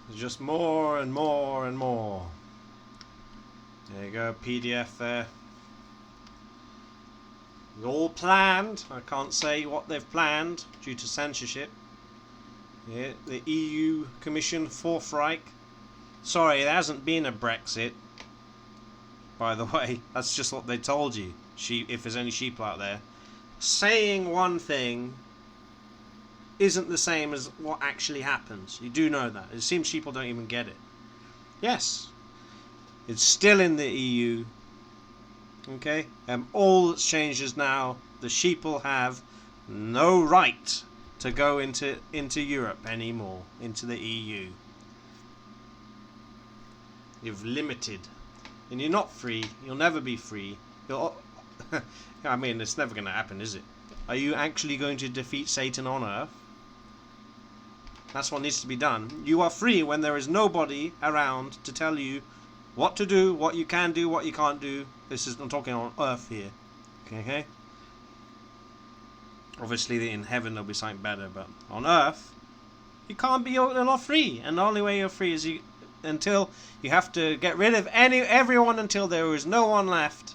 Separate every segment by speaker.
Speaker 1: There's just more and more and more. There you go, PDF there. All planned. I can't say what they've planned due to censorship. Yeah, the EU Commission, Fourth Reich. Sorry, there hasn't been a Brexit. By the way, that's just what they told you. If there's any sheeple out there, saying one thing isn't the same as what actually happens. You do know that. It seems sheeple don't even get it. Yes, it's still in the EU. Okay, and all that's changed is now the sheeple have no right to go into Europe anymore, into the EU. You've limited, and you're not free. You'll never be free. I mean, it's never going to happen, is it? Are you actually going to defeat Satan on Earth? That's what needs to be done. You are free when there is nobody around to tell you what to do, what you can do, what you can't do. I'm talking on Earth here. Okay? Obviously in heaven there'll be something better, but on Earth you're not free. And the only way you're free is until you have to get rid of everyone until there is no one left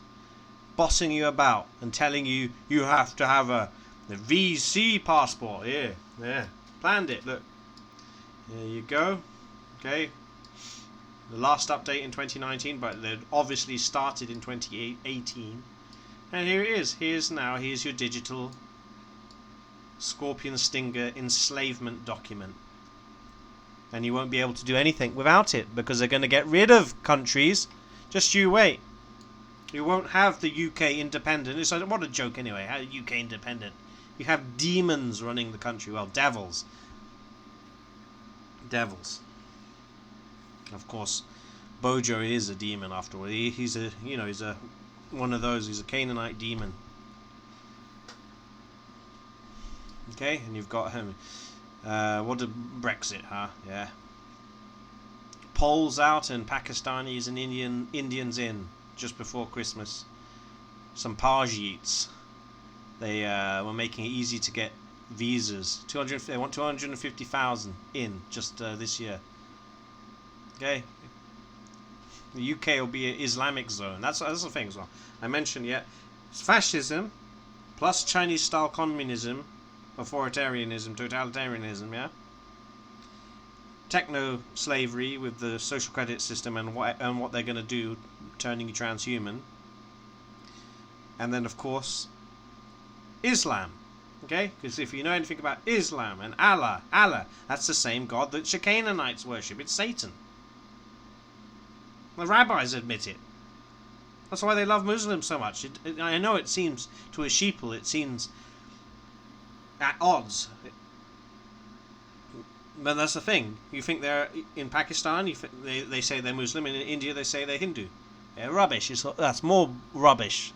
Speaker 1: bossing you about and telling you you have to have the VC passport. Yeah. Planned it, look. There you go. Okay. The last update in 2019, but they'd obviously started in 2018. And here it is. Here's your digital Scorpion Stinger enslavement document. And you won't be able to do anything without it, because they're going to get rid of countries. Just you wait. You won't have the UK independent. It's like, what a joke anyway. How UK independent? You have demons running the country. Well, devils. Of course, Bojo is a demon after all. He's one of those. He's a Canaanite demon. Okay, and you've got him. What did Brexit, huh? Yeah. Poles out and Pakistanis and Indians in just before Christmas. Some Parjeets. They were making it easy to get visas. They want 250,000 in just this year. Okay. The UK will be an Islamic zone. That's the thing as well. I mentioned, it's fascism plus Chinese-style communism, authoritarianism, totalitarianism, yeah. Techno-slavery with the social credit system and what they're going to do, turning you transhuman. And then, of course, Islam. Okay? Because if you know anything about Islam and Allah, that's the same God that the Canaanites worship. It's Satan. The rabbis admit it. That's why they love Muslims so much. I know it seems, to a sheeple, it seems at odds. But that's the thing. You think they're in Pakistan, they say they're Muslim, and in India they say they're Hindu. They're rubbish. That's more rubbish.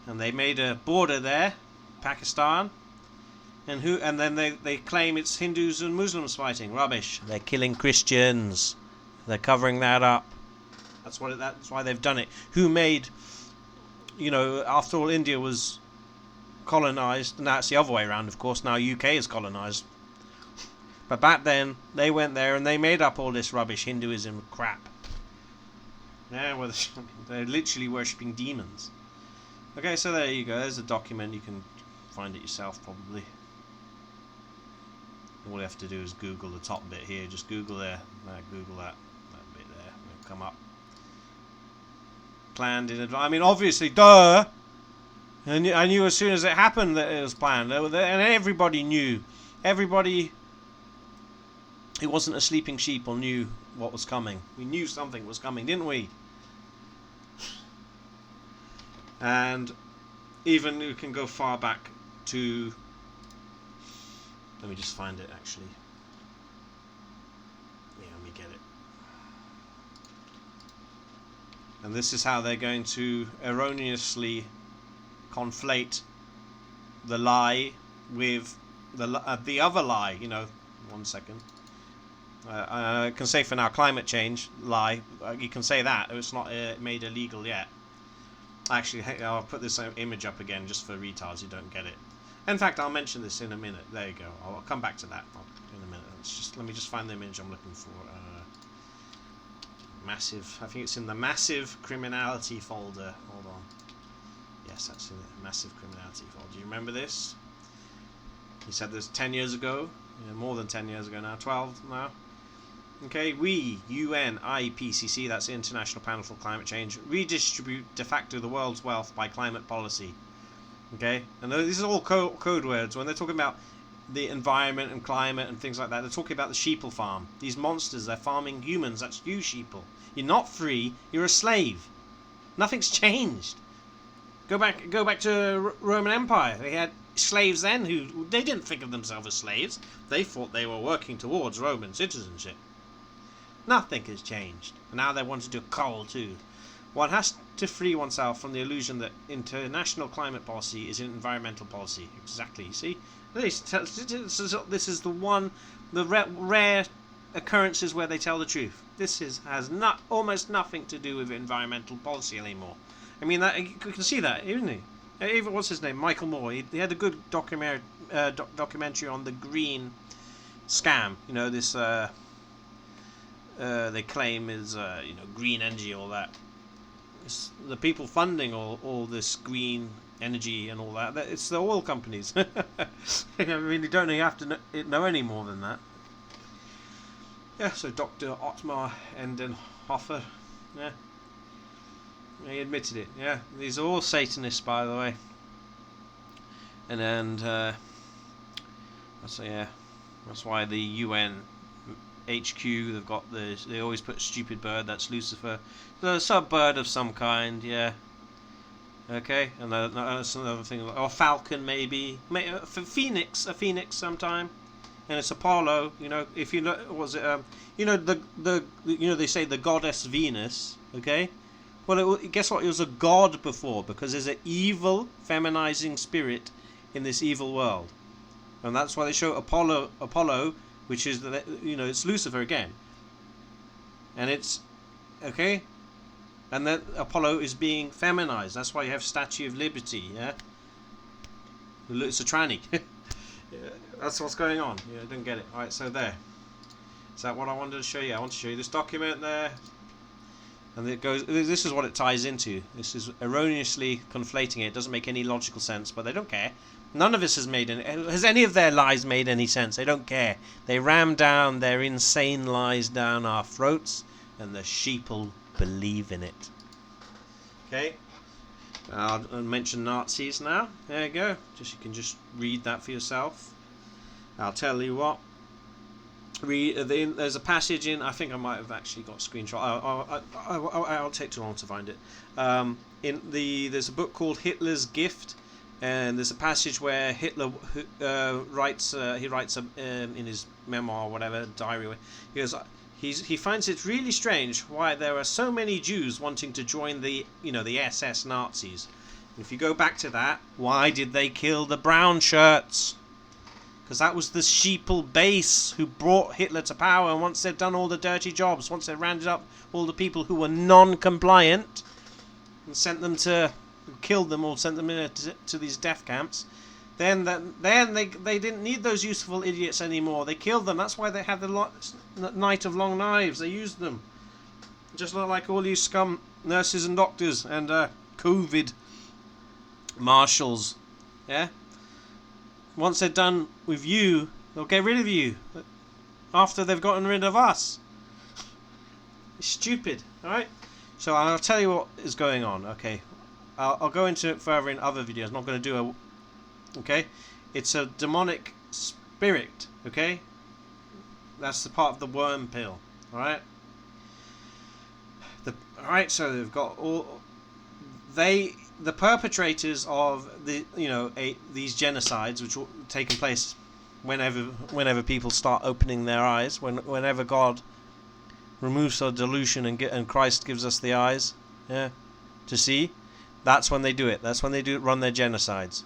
Speaker 1: And they made a border there, Pakistan, and then they claim it's Hindus and Muslims fighting. Rubbish. They're killing Christians. They're covering that up. That's why they've done it. Who made, after all, India was colonized. Now it's the other way around, of course. Now UK is colonized. But back then, they went there and they made up all this rubbish Hinduism crap. Yeah, well, they're literally worshipping demons. Okay, so there you go. There's a document. You can find it yourself, probably. All you have to do is Google the top bit here. Just Google there. Google that bit there. It'll come up. Planned in advance. I mean, obviously, duh! And I knew as soon as it happened that it was planned. And everybody knew. Everybody who wasn't a sleeping sheeple knew what was coming. We knew something was coming, didn't we? And even we can go far back to... Let me just find it, actually. Yeah, let me get it. And this is how they're going to erroneously conflate the lie with the other lie. 1 second. I can say for now, climate change lie. You can say that. It's not made illegal yet. Actually, I'll put this image up again just for retards who don't get it. In fact, I'll mention this in a minute. There you go. I'll come back to that in a minute. let me just find the image I'm looking for. Massive. I think it's in the massive criminality folder. Hold on. Yes, that's in the massive criminality folder. Do you remember this? He said this 10 years ago. More than 10 years ago now. 12 now. Okay, we, UN, IPCC, that's the International Panel for Climate Change, redistribute de facto the world's wealth by climate policy. Okay, and these are all code words. When they're talking about the environment and climate and things like that, they're talking about the sheeple farm. These monsters, they're farming humans. That's you, sheeple. You're not free. You're a slave. Nothing's changed. Go back to Roman Empire. They had slaves then who they didn't think of themselves as slaves. They thought they were working towards Roman citizenship. Nothing has changed. And now they want to do coal too. One has to free oneself from the illusion that international climate policy is environmental policy. Exactly. See, this is the rare occurrences where they tell the truth. This has almost nothing to do with environmental policy anymore. I mean, that you can see that, isn't he? Even what's his name, Michael Moore. He had a good documentary on the green scam. You know, this they claim is green energy, all that. It's the people funding all this green energy and all that. It's the oil companies. I mean, you don't have to know any more than that. Yeah, so Dr. Ottmar Endenhofer, yeah, he admitted it. Yeah, these are all Satanists, by the way. And that's why the UN HQ, they've got they always put stupid bird. That's Lucifer, the sub bird of some kind. Yeah. Okay, and that's another thing. Or falcon, maybe. A phoenix sometime. And it's Apollo. You know, if you know, was it? They say the goddess Venus. Okay. Well, guess what? It was a god before, because there's an evil feminizing spirit in this evil world, and that's why they show Apollo, which is it's Lucifer again, and it's okay. And then Apollo is being feminized. That's why you have Statue of Liberty, yeah? It's a tranny. Yeah, that's what's going on. Yeah, I didn't get it. Alright, so there. Is that what I wanted to show you? I want to show you this document there. And it goes. This is what it ties into. This is erroneously conflating it. It doesn't make any logical sense, but they don't care. None of this has any of their lies made any sense? They don't care. They ram down their insane lies down our throats, and the sheeple believe in it. Okay, I'll mention Nazis now. There you go. You can just read that for yourself. I'll tell you what. There's a passage in. I think I might have actually got a screenshot. I'll take too long to find it. There's a book called Hitler's Gift, and there's a passage where Hitler writes. He writes in his memoir, or whatever, diary. He goes. He finds it really strange why there are so many Jews wanting to join the SS Nazis. If you go back to that, why did they kill the brown shirts? Because that was the sheeple base who brought Hitler to power. And once they'd done all the dirty jobs, once they rounded up all the people who were non-compliant and killed them or sent them to these death camps, then they didn't need those useful idiots anymore. They killed them. That's why they had the Night of Long Knives. They used them. Just look like all you scum nurses and doctors and COVID marshals. Yeah? Once they're done with you, they'll get rid of you. After they've gotten rid of us. It's stupid. Alright? So I'll tell you what is going on. Okay. I'll go into it further in other videos. I'm not going to do a... Okay, it's a demonic spirit. Okay, that's the part of the worm pill. All right. So they've got the perpetrators of these genocides, which will taking place whenever people start opening their eyes, whenever God removes our delusion and Christ gives us the eyes, yeah, to see. That's when they do it. That's when they run their genocides.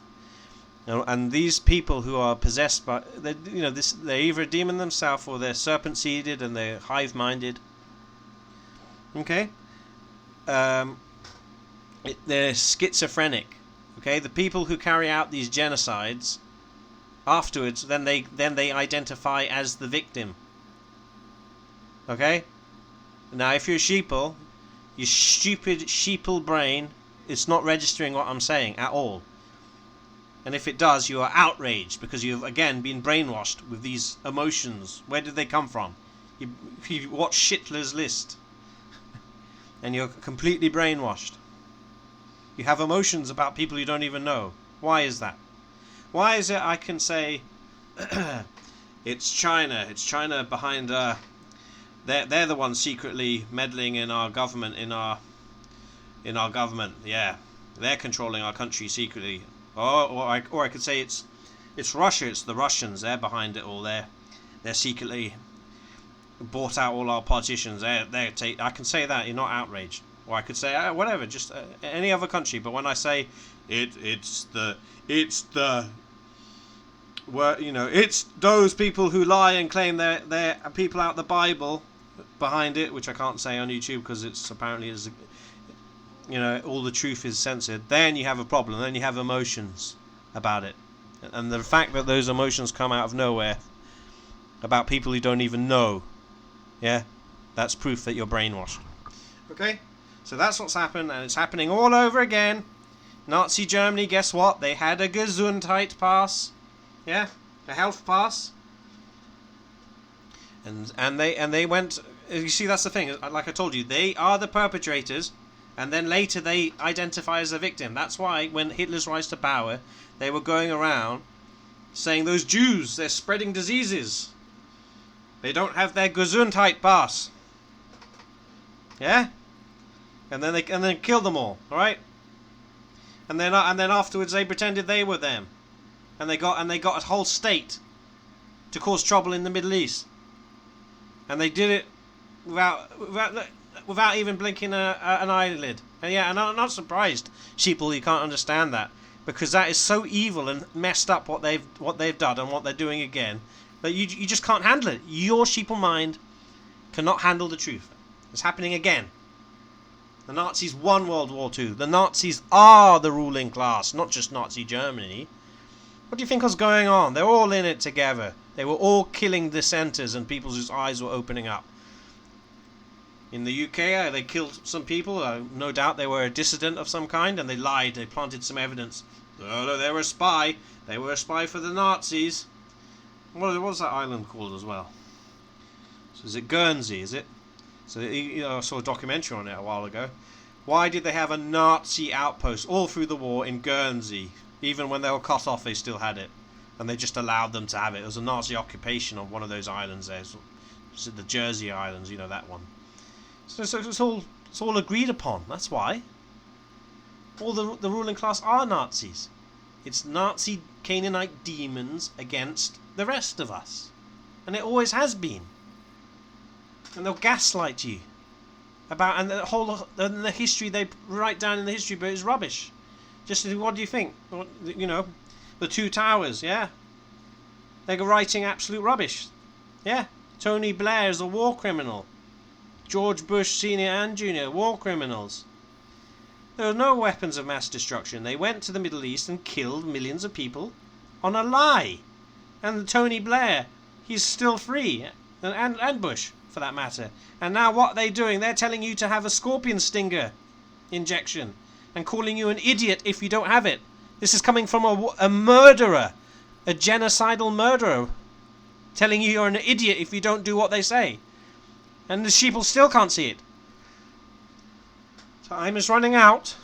Speaker 1: And these people who are possessed by, they're either a demon themselves or they're serpent-seeded and they're hive-minded. Okay, they're schizophrenic. Okay, the people who carry out these genocides afterwards, then they identify as the victim. Okay? Now, if you're a sheeple, your stupid sheeple brain is not registering what I'm saying at all. And if it does, you are outraged because you've again been brainwashed with these emotions. Where did they come from? You watch Schindler's List and you're completely brainwashed. You have emotions about people you don't even know. Why is that? Why is it I can say it's China? It's China behind. They're the ones secretly meddling in our government. In our government, yeah, they're controlling our country secretly. Or I could say it's Russia. It's the Russians. They're behind it all. They're secretly bought out all our politicians. I can say that you're not outraged. Or I could say whatever, just any other country. But when I say it's those people who lie and claim they're people out the Bible behind it, which I can't say on YouTube because it's apparently all the truth is censored. Then you have a problem. Then you have emotions about it, and the fact that those emotions come out of nowhere about people who don't even know, yeah, that's proof that you're brainwashed. Okay, so that's what's happened, and it's happening all over again. Nazi Germany, guess what? They had a Gesundheit pass, yeah, a health pass, and they went. You see, that's the thing. Like I told you, they are the perpetrators. And then later they identify as a victim. That's why when Hitler's rise to power, they were going around saying those Jews, they're spreading diseases. They don't have their Gesundheit pass. Yeah? And then killed them all, alright? And then afterwards they pretended they were them. And they got a whole state to cause trouble in the Middle East. And they did it without even blinking an eyelid. And yeah, and I'm not surprised, sheeple, you can't understand that, because that is so evil and messed up what they've done and what they're doing again, that you just can't handle it. Your sheeple mind cannot handle the truth. It's happening again. The Nazis won World War II. The Nazis are the ruling class, not just Nazi Germany. What do you think was going on? They're all in it together. They were all killing dissenters and people whose eyes were opening up. In the UK, they killed some people. No doubt they were a dissident of some kind, and they lied. They planted some evidence. Oh, no, they were a spy. They were a spy for the Nazis. What was that island called as well? So is it Guernsey, is it? So I saw a documentary on it a while ago. Why did they have a Nazi outpost all through the war in Guernsey? Even when they were cut off, they still had it. And they just allowed them to have it. It was a Nazi occupation of one of those islands there. It's the Jersey Islands, that one. So it's all agreed upon. That's why. All the ruling class are Nazis. It's Nazi Canaanite demons against the rest of us. And it always has been. And they'll gaslight you. And the history they write down in the history book is rubbish. Just what do you think? The Two Towers, yeah? They're writing absolute rubbish. Yeah? Tony Blair is a war criminal. George Bush Sr. and Jr., war criminals. There were no weapons of mass destruction. They went to the Middle East and killed millions of people on a lie. And Tony Blair, he's still free. And Bush, for that matter. And now what are they doing? They're telling you to have a scorpion stinger injection and calling you an idiot if you don't have it. This is coming from a murderer, a genocidal murderer, telling you you're an idiot if you don't do what they say. And the sheeple still can't see it. Time is running out.